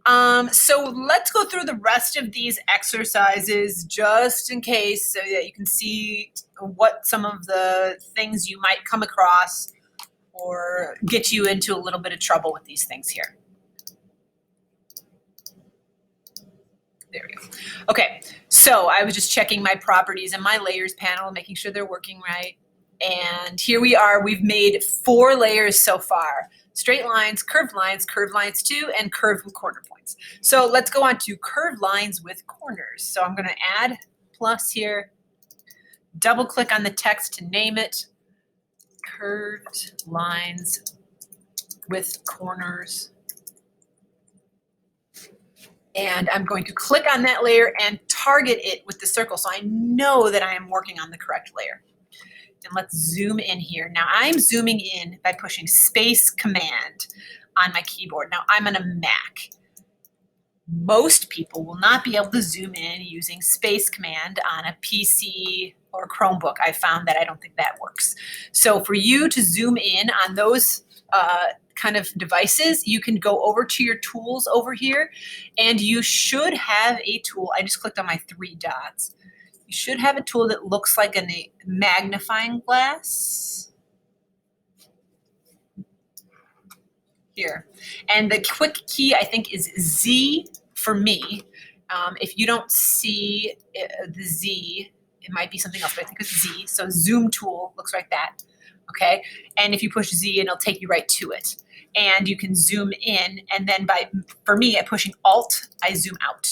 So let's go through the rest of these exercises just in case so that you can see what some of the things you might come across or get you into a little bit of trouble with these things here. There we go. Okay, so I was just checking my properties in my layers panel, making sure they're working right. And here we are, we've made 4 layers so far. Straight lines, curved lines too, and curved with corner points. So let's go on to curved lines with corners. So I'm gonna add plus here, double click on the text to name it, curved lines with corners. And I'm going to click on that layer and target it with the circle so I know that I am working on the correct layer. And let's zoom in here. Now I'm zooming in by pushing space command on my keyboard. Now I'm on a Mac. Most people will not be able to zoom in using space command on a PC or Chromebook. I found that I don't think that works. So for you to zoom in on those kind of devices, you can go over to your tools over here and you should have a tool. I just clicked on my 3 dots. You should have a tool that looks like a magnifying glass here. And the quick key I think is Z for me. If you don't see the Z, it might be something else, but I think it's Z. So zoom tool looks like that. Okay, and if you push Z, it'll take you right to it. And you can zoom in, and then for me, at pushing Alt, I zoom out.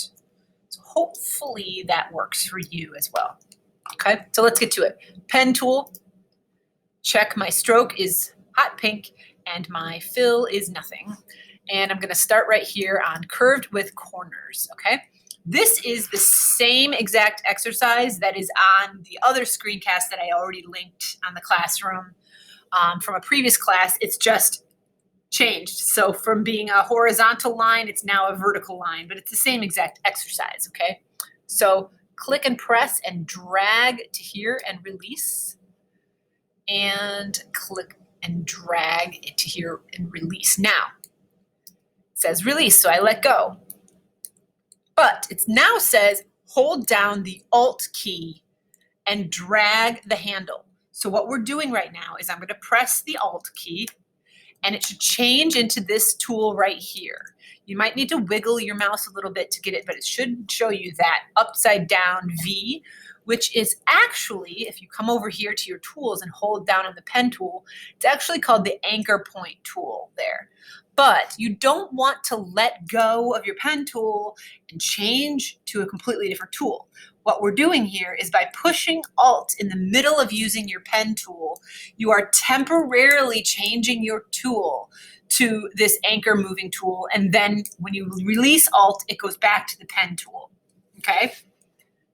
So hopefully that works for you as well. Okay, so let's get to it. Pen tool, check my stroke is hot pink, and my fill is nothing. And I'm gonna start right here on curved with corners, okay? This is the same exact exercise that is on the other screencast that I already linked on the classroom from a previous class. It's just changed. So from being a horizontal line, it's now a vertical line, but it's the same exact exercise, okay? So click and press and drag to here and release. And click and drag it to here and release. Now, it says release, so I let go. But it now says hold down the Alt key and drag the handle. So what we're doing right now is I'm going to press the Alt key and it should change into this tool right here. You might need to wiggle your mouse a little bit to get it, but it should show you that upside down V, which is actually, if you come over here to your tools and hold down on the pen tool, it's actually called the anchor point tool there. But you don't want to let go of your pen tool and change to a completely different tool. What we're doing here is by pushing Alt in the middle of using your pen tool, you are temporarily changing your tool to this anchor moving tool. And then when you release Alt, it goes back to the pen tool, okay?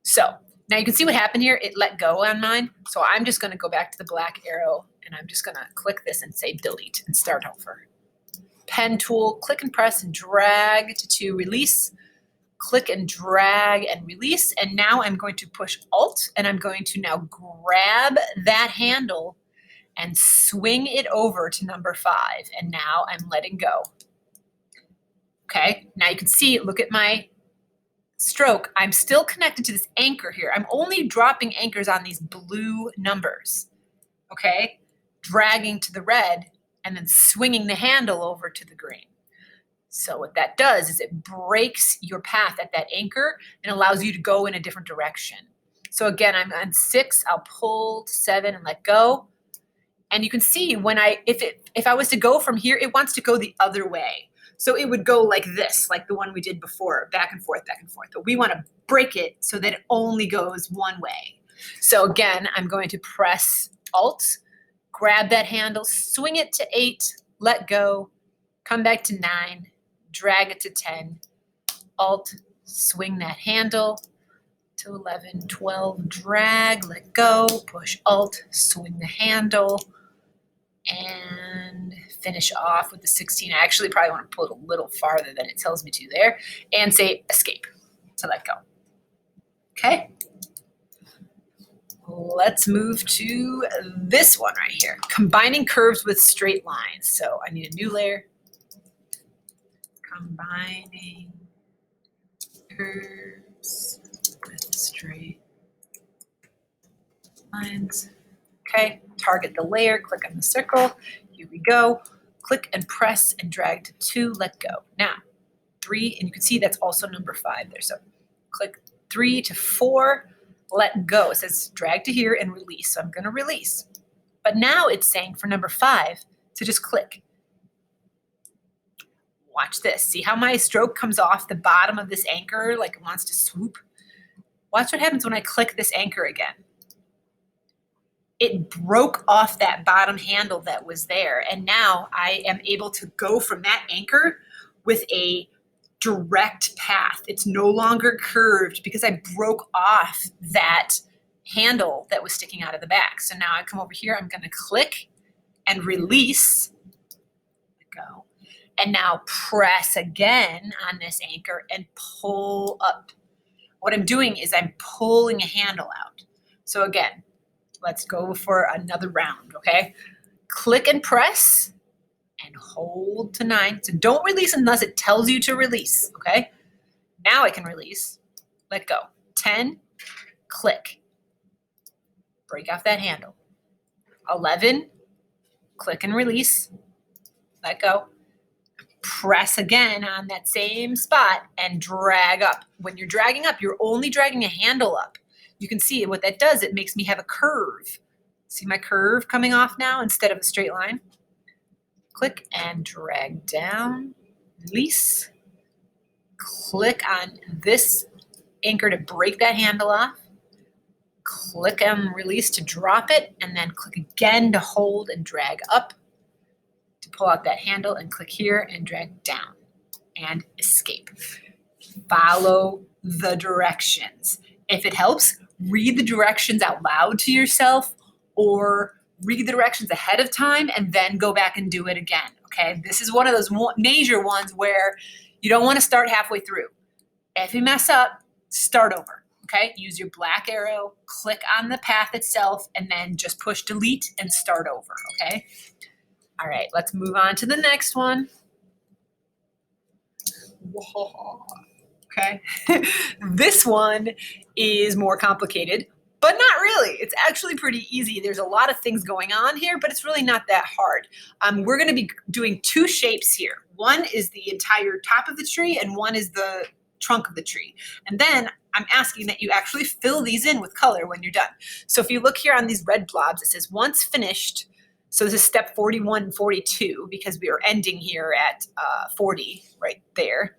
So now you can see what happened here. It let go on mine. So I'm just gonna go back to the black arrow and I'm just gonna click this and say delete and start over. Pen tool, click and press and drag to release, click and drag and release. And now I'm going to push Alt and I'm going to now grab that handle and swing it over to number 5. And now I'm letting go. Okay, now you can see, look at my stroke. I'm still connected to this anchor here. I'm only dropping anchors on these blue numbers, okay? Dragging to the red and then swinging the handle over to the green. So what that does is it breaks your path at that anchor and allows you to go in a different direction. So again, I'm on 6, I'll pull to 7 and let go. And you can see when if I was to go from here, it wants to go the other way. So it would go like this, like the one we did before, back and forth, back and forth. But we want to break it so that it only goes one way. So again, I'm going to press Alt, grab that handle, swing it to 8, let go, come back to 9, drag it to 10, Alt, swing that handle to 11, 12, drag, let go, push Alt, swing the handle, and finish off with the 16. I actually probably want to pull it a little farther than it tells me to there, and say escape to let go. Okay? Let's move to this one right here, combining curves with straight lines. So I need a new layer, combining curves with straight lines. Okay, target the layer, click on the circle. Here we go. Click and press and drag to 2, let go. Now, 3, and you can see that's also number 5 there. So click 3 to 4, let go. It says drag to here and release. So I'm going to release. But now it's saying for number 5 to just click. Watch this. See how my stroke comes off the bottom of this anchor like it wants to swoop? Watch what happens when I click this anchor again. It broke off that bottom handle that was there. And now I am able to go from that anchor with a direct path. It's no longer curved because I broke off that handle that was sticking out of the back. So now I come over here, I'm going to click and release. Let go. And now press again on this anchor and pull up. What I'm doing is I'm pulling a handle out. So again, let's go for another round, okay? Click and press and hold to 9. So don't release unless it tells you to release, okay? Now I can release. Let go. 10, click. Break off that handle. 11, click and release. Let go. Press again on that same spot and drag up. When you're dragging up, you're only dragging a handle up. You can see what that does. It makes me have a curve. See my curve coming off now instead of a straight line? Click and drag down, release. Click on this anchor to break that handle off. Click and release to drop it, and then click again to hold and drag up to pull out that handle, and click here and drag down and escape. Follow the directions. If it helps, read the directions out loud to yourself or read the directions ahead of time and then go back and do it again, okay? This is one of those major ones where you don't want to start halfway through. If you mess up, start over, okay? Use your black arrow, click on the path itself, and then just push delete and start over, okay? All right, let's move on to the next one. Okay, this one is more complicated, but not really. It's actually pretty easy. There's a lot of things going on here, but it's really not that hard. We're going to be doing 2 shapes here. One is the entire top of the tree, and one is the trunk of the tree. And then I'm asking that you actually fill these in with color when you're done. So if you look here on these red blobs, it says once finished. So this is step 41 and 42 because we are ending here at 40 right there.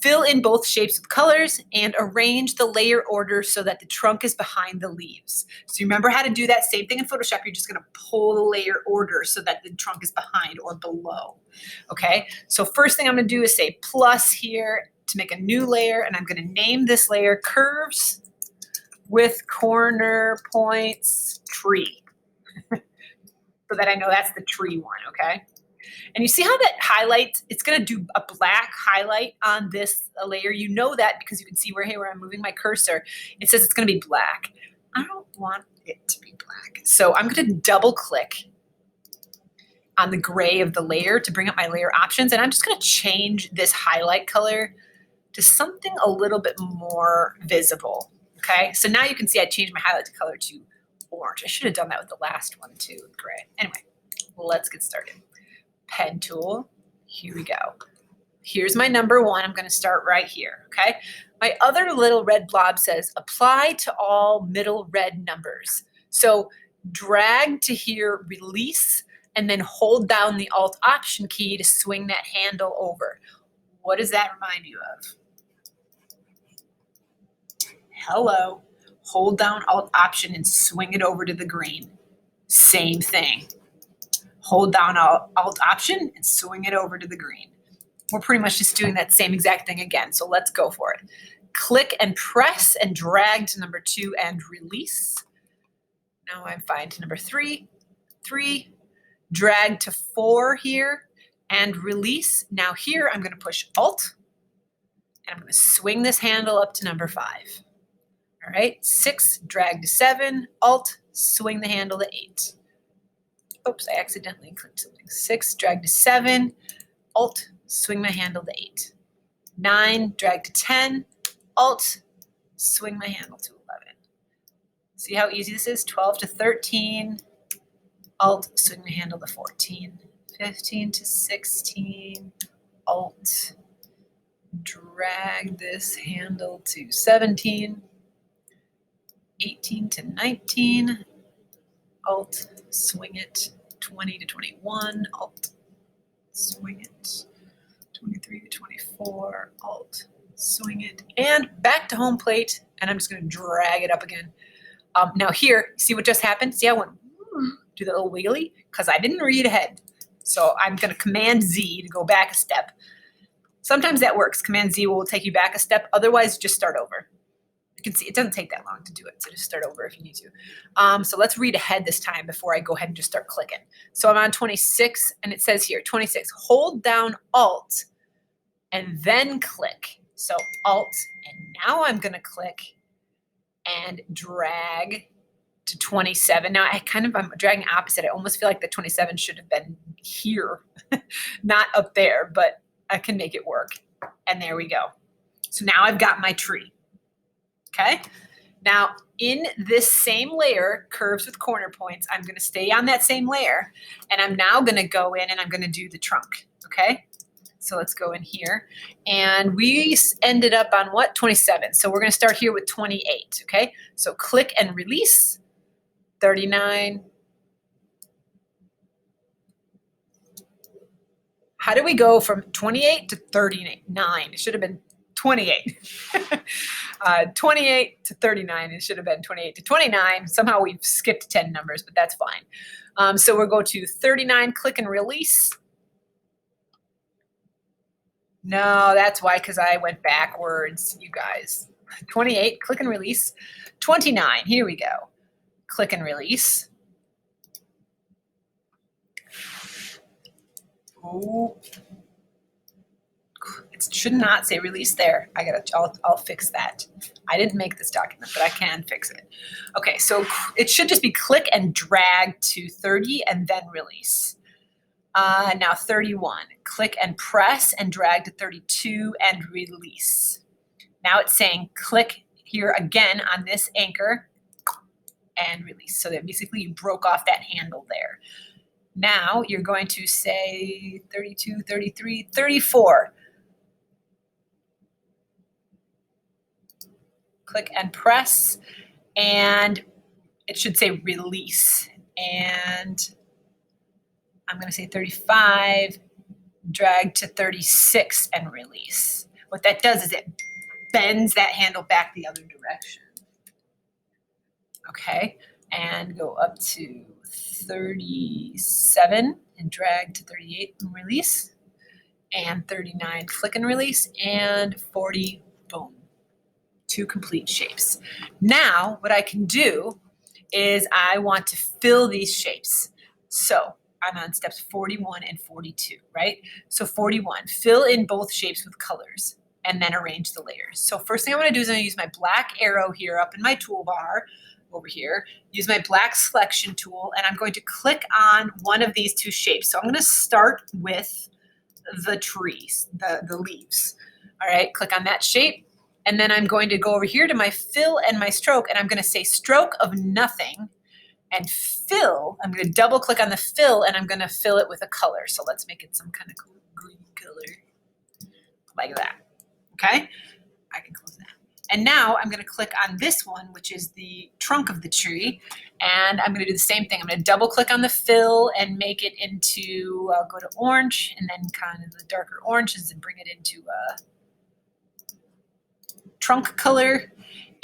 Fill in both shapes with colors and arrange the layer order so that the trunk is behind the leaves. So you remember how to do that same thing in Photoshop. You're just going to pull the layer order so that the trunk is behind or below. Okay, so first thing I'm going to do is say plus here to make a new layer, and I'm going to name this layer Curves with Corner Points Tree. So that I know that's the tree one, okay? And you see how that highlights, it's gonna do a black highlight on this layer. You know that because you can see where I'm moving my cursor. It says it's gonna be black. I don't want it to be black. So I'm gonna double click on the gray of the layer to bring up my layer options. And I'm just gonna change this highlight color to something a little bit more visible, okay? So now you can see I changed my highlight color to orange. I should have done that with the last one too, gray. Anyway, let's get started. Pen tool, here we go. Here's my number 1. I'm going to start right here, okay? My other little red blob says apply to all middle red numbers. So drag to here, release, and then hold down the Alt Option key to swing that handle over. What does that remind you of? Hello. Hold down Alt Option and swing it over to the green. Same thing. Hold down Alt Option and swing it over to the green. We're pretty much just doing that same exact thing again, so let's go for it. Click and press and drag to number 2 and release. Now I'm fine to number 3, 3, drag to 4 here and release. Now here I'm going to push Alt and I'm going to swing this handle up to number 5. All right, 6, drag to 7, Alt, swing the handle to 8. Oops, I accidentally clicked something. 6, drag to 7, Alt, swing my handle to 8. 9, drag to 10, Alt, swing my handle to 11. See how easy this is? 12 to 13, Alt, swing my handle to 14. 15 to 16, Alt, drag this handle to 17. 18 to 19, Alt, swing it. 20 to 21, Alt, swing it. 23 to 24, Alt, swing it. And back to home plate, and I'm just going to drag it up again. Now here, see what just happened? See how I went, do that little wiggly? Because I didn't read ahead. So I'm going to Command Z to go back a step. Sometimes that works. Command Z will take you back a step. Otherwise, just start over. You can see it doesn't take that long to do it. So just start over if you need to. So let's read ahead this time before I go ahead and just start clicking. So I'm on 26, and it says here, 26, hold down Alt and then click. So Alt, and now I'm going to click and drag to 27. Now I'm dragging opposite. I almost feel like the 27 should have been here, not up there, but I can make it work. And there we go. So now I've got my tree. Okay. Now in this same layer, curves with corner points, I'm going to stay on that same layer, and I'm now going to go in and I'm going to do the trunk. Okay. So let's go in here, and we ended up on what? 27. So we're going to start here with 28. Okay. So click and release. 39. How do we go from 28 to 39? It should have been 28. 28 to 39. It should have been 28 to 29. Somehow we've skipped 10 numbers, but that's fine. So we'll go to 39, click and release. No, that's why, because I went backwards, you guys. 28, click and release. 29, here we go. Click and release. Oh, it should not say release there. I'll fix that. I didn't make this document, but I can fix it. Okay, so it should just be click and drag to 30 and then release. Now 31, click and press and drag to 32 and release. Now it's saying click here again on this anchor and release. So that basically you broke off that handle there. Now you're going to say 32, 33, 34. Click and press, and it should say release. And I'm going to say 35, drag to 36 and release. What that does is it bends that handle back the other direction. Okay, and go up to 37 and drag to 38 and release, and 39, click and release, and 40, boom. 2 complete shapes. Now what I can do is I want to fill these shapes. So I'm on steps 41 and 42, right? So 41, fill in both shapes with colors and then arrange the layers. So first thing I'm going to do is I'm going to use my black arrow here up in my toolbar over here, use my black selection tool, and I'm going to click on one of these 2 shapes. So I'm going to start with the trees, the leaves. All right, click on that shape. And then I'm going to go over here to my fill and my stroke, and I'm going to say stroke of nothing and fill. I'm going to double click on the fill, and I'm going to fill it with a color. So let's make it some kind of cool green color like that. Okay, I can close that. And now I'm going to click on this one, which is the trunk of the tree, and I'm going to do the same thing. I'm going to double click on the fill and make it into, go to orange, and then kind of the darker oranges and bring it into trunk color.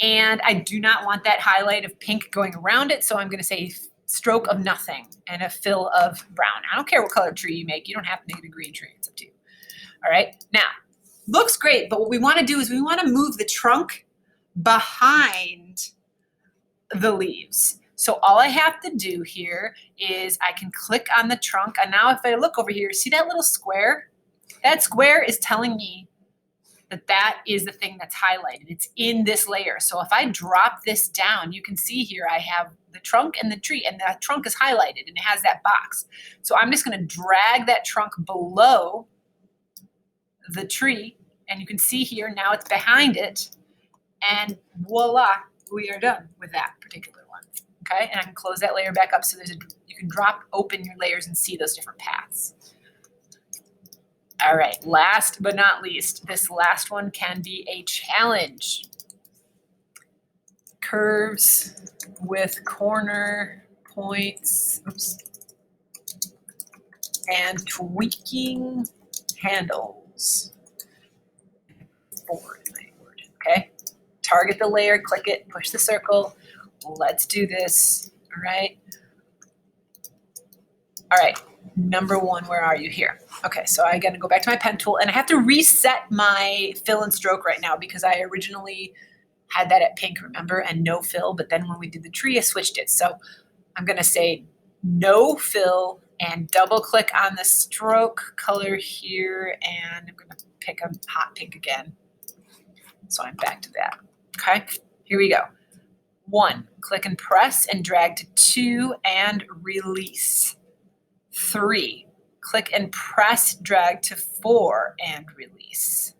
And I do not want that highlight of pink going around it, so I'm going to say stroke of nothing and a fill of brown. I don't care what color tree you make. You don't have to make it a green tree. It's up to you. All right. Now, looks great, but what we want to do is we want to move the trunk behind the leaves. So all I have to do here is I can click on the trunk, and now if I look over here, see that little square? That square is telling me that is the thing that's highlighted. It's in this layer. So if I drop this down, you can see here I have the trunk and the tree, and the trunk is highlighted and it has that box. So I'm just going to drag that trunk below the tree, and you can see here now it's behind it, and voila, we are done with that particular one. Okay, and I can close that layer back up so you can drop open your layers and see those different paths. All right, last but not least, this last one can be a challenge. Curves with corner points, and tweaking handles. Forward, okay? Target the layer, click it, push the circle. Let's do this, all right? All right, number one, where are you here? Okay, so I gotta go back to my pen tool, and I have to reset my fill and stroke right now because I originally had that at pink, remember, and no fill, but then when we did the tree, I switched it. So I'm gonna say no fill and double click on the stroke color here, and I'm gonna pick a hot pink again. So I'm back to that, okay? Here we go. 1, click and press and drag to 2 and release. 3, click and press, drag to 4 and release.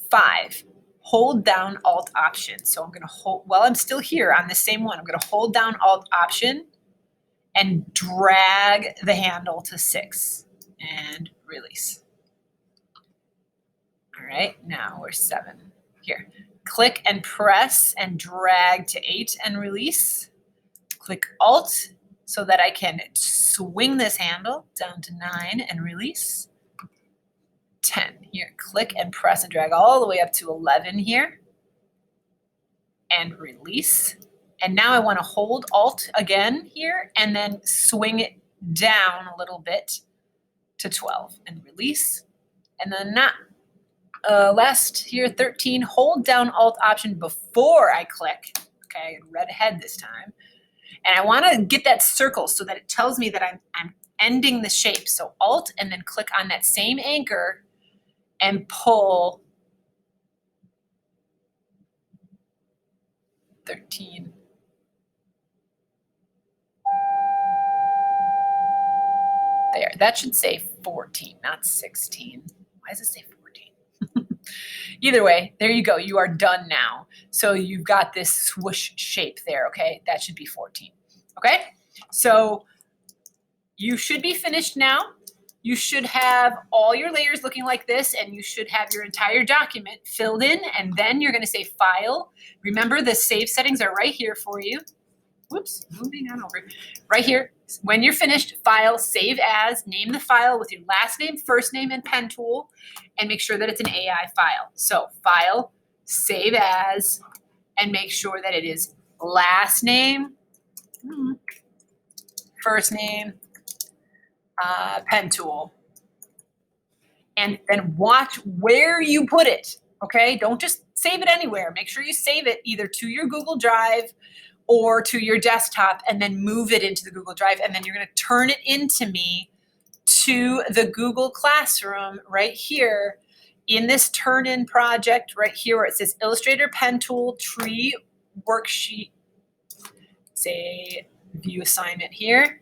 5, hold down Alt Option. So I'm gonna hold, while I'm still here on the same one, I'm gonna hold down Alt Option and drag the handle to 6 and release. All right, now we're 7 here. Click and press and drag to 8 and release. Click Alt so that I can swing this handle down to 9 and release. 10 here. Click and press and drag all the way up to 11 here and release. And now I want to hold Alt again here and then swing it down a little bit to 12 and release. And then last here, 13, hold down Alt Option before I click. Okay, red head this time. And I want to get that circle so that it tells me that I'm ending the shape. So Alt and then click on that same anchor and pull 13. There, that should say 14, not 16. Why does it say 14? Either way, there you go. You are done now. So you've got this swoosh shape there, okay? That should be 14, okay? So you should be finished now. You should have all your layers looking like this, and you should have your entire document filled in, and then you're gonna say File. Remember, the save settings are right here for you. Whoops, moving on over. Right here, when you're finished, File, Save As, name the file with your last name, first name, and pen tool, and make sure that it's an AI file. So File, Save As, and make sure that it is last name, first name, pen tool. And then watch where you put it, okay? Don't just save it anywhere. Make sure you save it either to your Google Drive or to your desktop and then move it into the Google Drive. And then you're gonna turn it into me to the Google Classroom right here in this turn-in project right here where it says Illustrator Pen Tool Tree Worksheet. Say view assignment here.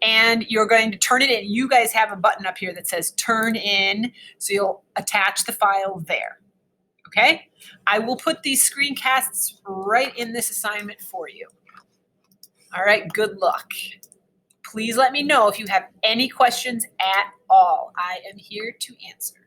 And you're going to turn it in. You guys have a button up here that says turn in. So you'll attach the file there. Okay? I will put these screencasts right in this assignment for you. All right, good luck. Please let me know if you have any questions at all. I am here to answer.